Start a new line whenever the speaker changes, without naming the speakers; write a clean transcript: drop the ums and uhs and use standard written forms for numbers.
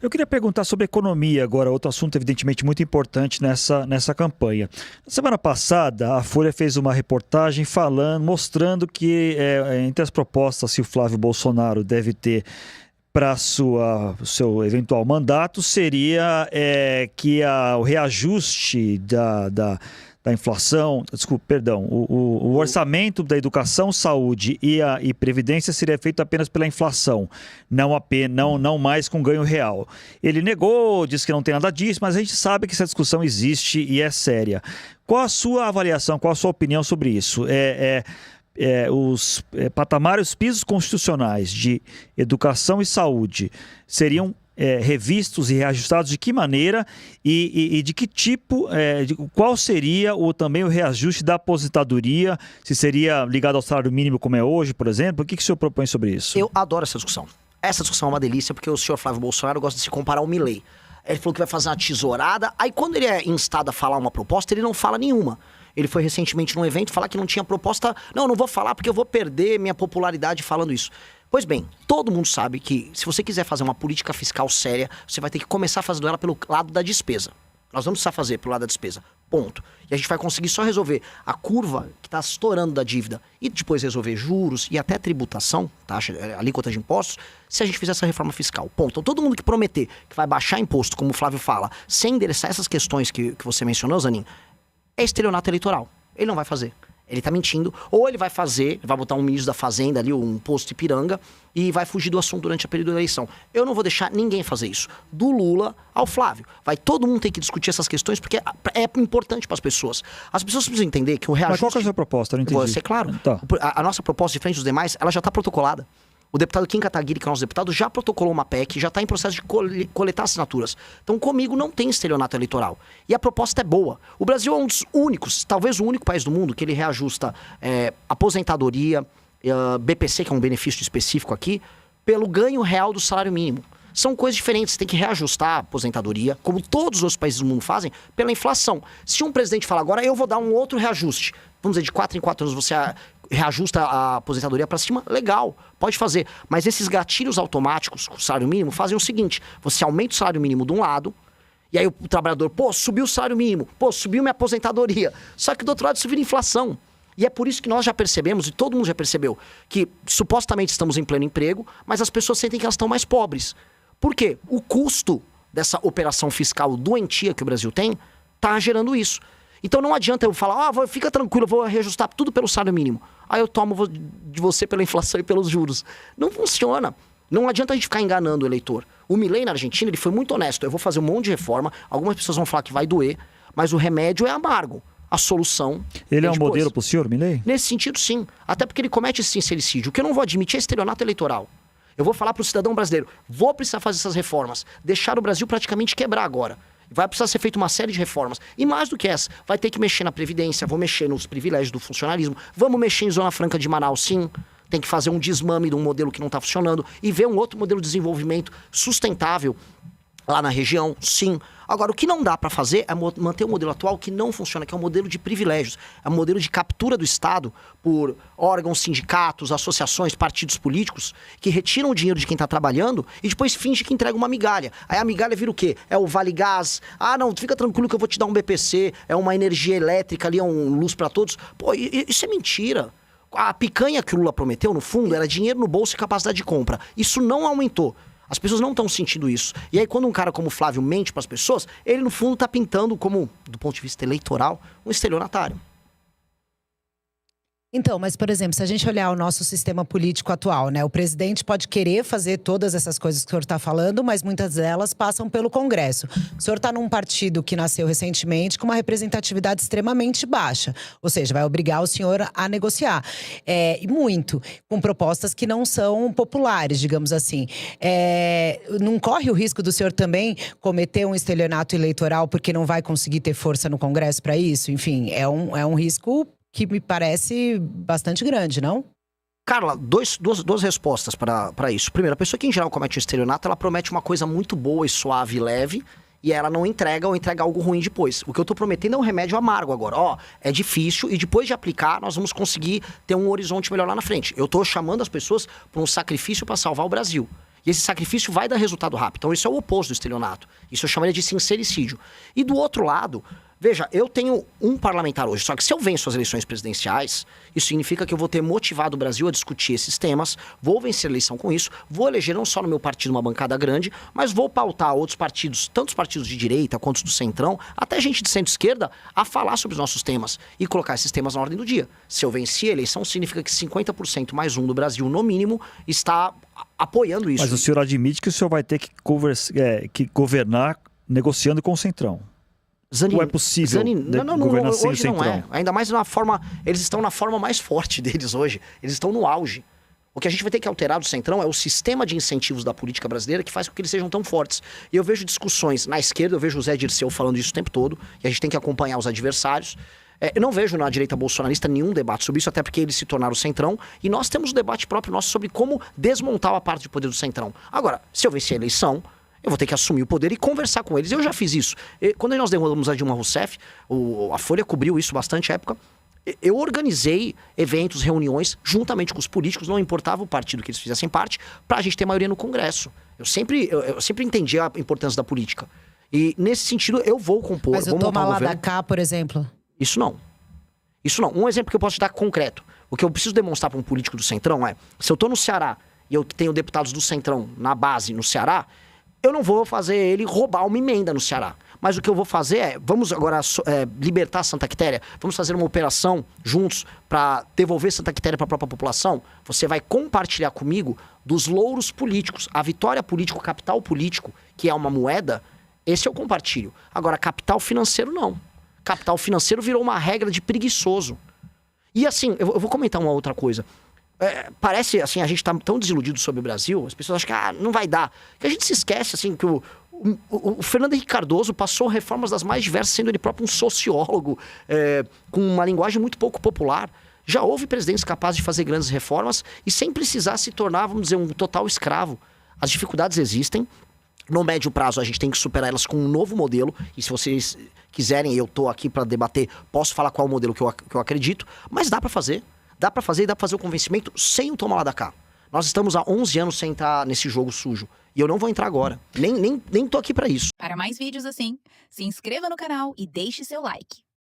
Eu queria perguntar sobre economia agora, outro assunto evidentemente muito importante nessa campanha. Na semana passada, a Folha fez uma reportagem mostrando que entre as propostas que o Flávio Bolsonaro deve ter para seu eventual mandato seria que o reajuste da inflação, o orçamento da educação, saúde e previdência seria feito apenas pela inflação, não mais com ganho real. Ele negou, disse que não tem nada disso, mas a gente sabe que essa discussão existe e é séria. Qual a sua avaliação, qual a sua opinião sobre isso? Os patamares, os pisos constitucionais de educação e saúde seriam revistos e reajustados de que maneira e de que tipo, qual seria também o reajuste da aposentadoria, se seria ligado ao salário mínimo como é hoje, por exemplo? O que o senhor propõe sobre isso?
Eu adoro essa discussão. Essa discussão é uma delícia porque o senhor Flávio Bolsonaro gosta de se comparar ao Milei. Ele falou que vai fazer uma tesourada, aí quando ele é instado a falar uma proposta, ele não fala nenhuma. Ele foi recentemente num evento falar que não tinha proposta. Não vou falar porque eu vou perder minha popularidade falando isso. Pois bem, todo mundo sabe que se você quiser fazer uma política fiscal séria, você vai ter que começar fazendo ela pelo lado da despesa. Nós vamos precisar fazer pelo lado da despesa. Ponto. E a gente vai conseguir só resolver a curva que está estourando da dívida e depois resolver juros e até tributação, taxa, alíquota de impostos, se a gente fizer essa reforma fiscal. Ponto. Então todo mundo que prometer que vai baixar imposto, como o Flávio fala, sem endereçar essas questões que você mencionou, Zanin, é estelionato eleitoral. Ele não vai fazer. Ele tá mentindo. Ou ele vai botar um ministro da Fazenda ali, um posto Ipiranga, e vai fugir do assunto durante a período da eleição. Eu não vou deixar ninguém fazer isso. Do Lula ao Flávio. Vai todo mundo ter que discutir essas questões, porque é importante para as pessoas. As pessoas precisam entender que o reajuste...
Mas qual que é a sua proposta? Eu não entendi.
Vou ser claro.
Tá.
A nossa proposta, diferente dos demais, ela já está protocolada. O deputado Kim Kataguiri, que é o nosso deputado, já protocolou uma PEC, já está em processo de coletar assinaturas. Então, comigo não tem estelionato eleitoral. E a proposta é boa. O Brasil é um dos únicos, talvez o único país do mundo, que ele reajusta aposentadoria, BPC, que é um benefício específico aqui, pelo ganho real do salário mínimo. São coisas diferentes. Você tem que reajustar a aposentadoria, como todos os outros países do mundo fazem, pela inflação. Se um presidente falar agora, eu vou dar um outro reajuste, vamos dizer, de 4 em 4 anos você reajusta a aposentadoria para cima, legal, pode fazer. Mas esses gatilhos automáticos com o salário mínimo fazem o seguinte: você aumenta o salário mínimo de um lado, e aí o trabalhador, subiu o salário mínimo, subiu minha aposentadoria. Só que do outro lado isso vira inflação. E é por isso que nós já percebemos, e todo mundo já percebeu, que supostamente estamos em pleno emprego, mas as pessoas sentem que elas estão mais pobres. Por quê? O custo dessa operação fiscal doentia que o Brasil tem está gerando isso. Então não adianta eu falar, fica tranquilo, eu vou reajustar tudo pelo salário mínimo. Aí eu tomo de você pela inflação e pelos juros. Não funciona. Não adianta a gente ficar enganando o eleitor. O Milei na Argentina, ele foi muito honesto. Eu vou fazer um monte de reforma, algumas pessoas vão falar que vai doer, mas o remédio é amargo. A solução...
Ele é um modelo pro senhor, Milei?
Nesse sentido, sim. Até porque ele comete esse sincericídio. O que eu não vou admitir é estelionato eleitoral. Eu vou falar pro cidadão brasileiro, vou precisar fazer essas reformas. Deixar o Brasil praticamente quebrar agora. Vai precisar ser feita uma série de reformas. E mais do que essa, vai ter que mexer na Previdência, vou mexer nos privilégios do funcionalismo, vamos mexer em Zona Franca de Manaus, sim. Tem que fazer um desmame de um modelo que não está funcionando e ver um outro modelo de desenvolvimento sustentável lá na região, sim. Agora, o que não dá para fazer é manter o modelo atual que não funciona, que é o modelo de privilégios. É um modelo de captura do Estado por órgãos, sindicatos, associações, partidos políticos, que retiram o dinheiro de quem está trabalhando e depois finge que entrega uma migalha. Aí a migalha vira o quê? É o Vale Gás. Não, fica tranquilo que eu vou te dar um BPC, é uma energia elétrica ali, é um luz para todos. Pô, isso é mentira. A picanha que o Lula prometeu, no fundo, era dinheiro no bolso e capacidade de compra. Isso não aumentou. As pessoas não estão sentindo isso. E aí, quando um cara como o Flávio mente para as pessoas, ele, no fundo, está pintando como, do ponto de vista eleitoral, um estelionatário.
Então, mas, por exemplo, se a gente olhar o nosso sistema político atual, né? O presidente pode querer fazer todas essas coisas que o senhor está falando, mas muitas delas passam pelo Congresso. O senhor está num partido que nasceu recentemente com uma representatividade extremamente baixa. Ou seja, vai obrigar o senhor a negociar. E muito. Com propostas que não são populares, digamos assim. Não corre o risco do senhor também cometer um estelionato eleitoral porque não vai conseguir ter força no Congresso para isso? Enfim, é um risco que me parece bastante grande, não?
Carla, duas respostas para isso. Primeiro, a pessoa que em geral comete um estelionato, ela promete uma coisa muito boa e suave e leve, e ela não entrega ou entrega algo ruim depois. O que eu tô prometendo é um remédio amargo agora. É difícil e depois de aplicar, nós vamos conseguir ter um horizonte melhor lá na frente. Eu tô chamando as pessoas para um sacrifício para salvar o Brasil. E esse sacrifício vai dar resultado rápido. Então isso é o oposto do estelionato. Isso eu chamaria de sincericídio. E do outro lado, veja, eu tenho um parlamentar hoje, só que se eu venço as eleições presidenciais, isso significa que eu vou ter motivado o Brasil a discutir esses temas, vou vencer a eleição com isso, vou eleger não só no meu partido uma bancada grande, mas vou pautar outros partidos, tanto os partidos de direita quanto os do centrão, até gente de centro-esquerda, a falar sobre os nossos temas e colocar esses temas na ordem do dia. Se eu venci a eleição, significa que 50% mais um do Brasil, no mínimo, está apoiando isso.
Mas o senhor admite que o senhor vai ter que governar negociando com o Centrão.
Zani,
ou é possível
governar
sem o
hoje não
Centrão?
é. Ainda mais na forma... Eles estão na forma mais forte deles hoje. Eles estão no auge. O que a gente vai ter que alterar do Centrão é o sistema de incentivos da política brasileira que faz com que eles sejam tão fortes. E eu vejo discussões na esquerda, eu vejo o Zé Dirceu falando isso o tempo todo, e a gente tem que acompanhar os adversários. Eu não vejo na direita bolsonarista nenhum debate sobre isso, até porque eles se tornaram o Centrão, e nós temos um debate próprio nosso sobre como desmontar a parte de poder do Centrão. Agora, se eu vencer a eleição, eu vou ter que assumir o poder e conversar com eles. Eu já fiz isso. Quando nós derrubamos a Dilma Rousseff, a Folha cobriu isso bastante à época, eu organizei eventos, reuniões, juntamente com os políticos, não importava o partido que eles fizessem parte, pra gente ter maioria no Congresso. Eu sempre entendi a importância da política. E, nesse sentido, eu vou compor...
Mas o toma lá da cá, por exemplo?
Isso não. Isso não. Um exemplo que eu posso te dar concreto. O que eu preciso demonstrar para um político do Centrão é, se eu tô no Ceará e eu tenho deputados do Centrão na base no Ceará, eu não vou fazer ele roubar uma emenda no Ceará. Mas o que eu vou fazer é, vamos agora libertar Santa Quitéria, vamos fazer uma operação juntos para devolver Santa Quitéria para a própria população. Você vai compartilhar comigo dos louros políticos, a vitória política, o capital político, que é uma moeda, esse eu compartilho. Agora, capital financeiro não. Capital financeiro virou uma regra de preguiçoso. E assim, eu vou comentar uma outra coisa. Parece, assim, a gente tá tão desiludido sobre o Brasil, as pessoas acham que não vai dar. Que a gente se esquece, assim, que o Fernando Henrique Cardoso passou reformas das mais diversas, sendo ele próprio um sociólogo, com uma linguagem muito pouco popular. Já houve presidentes capazes de fazer grandes reformas e sem precisar se tornar, vamos dizer, um total escravo. As dificuldades existem. No médio prazo, a gente tem que superar elas com um novo modelo. E se vocês quiserem, eu tô aqui para debater, posso falar qual é o modelo que eu acredito. Mas dá para fazer. Dá para fazer e dá para fazer o convencimento sem o toma lá da cá. Nós estamos há 11 anos sem entrar nesse jogo sujo. E eu não vou entrar agora. Nem tô aqui para isso.
Para mais vídeos assim, se inscreva no canal e deixe seu like.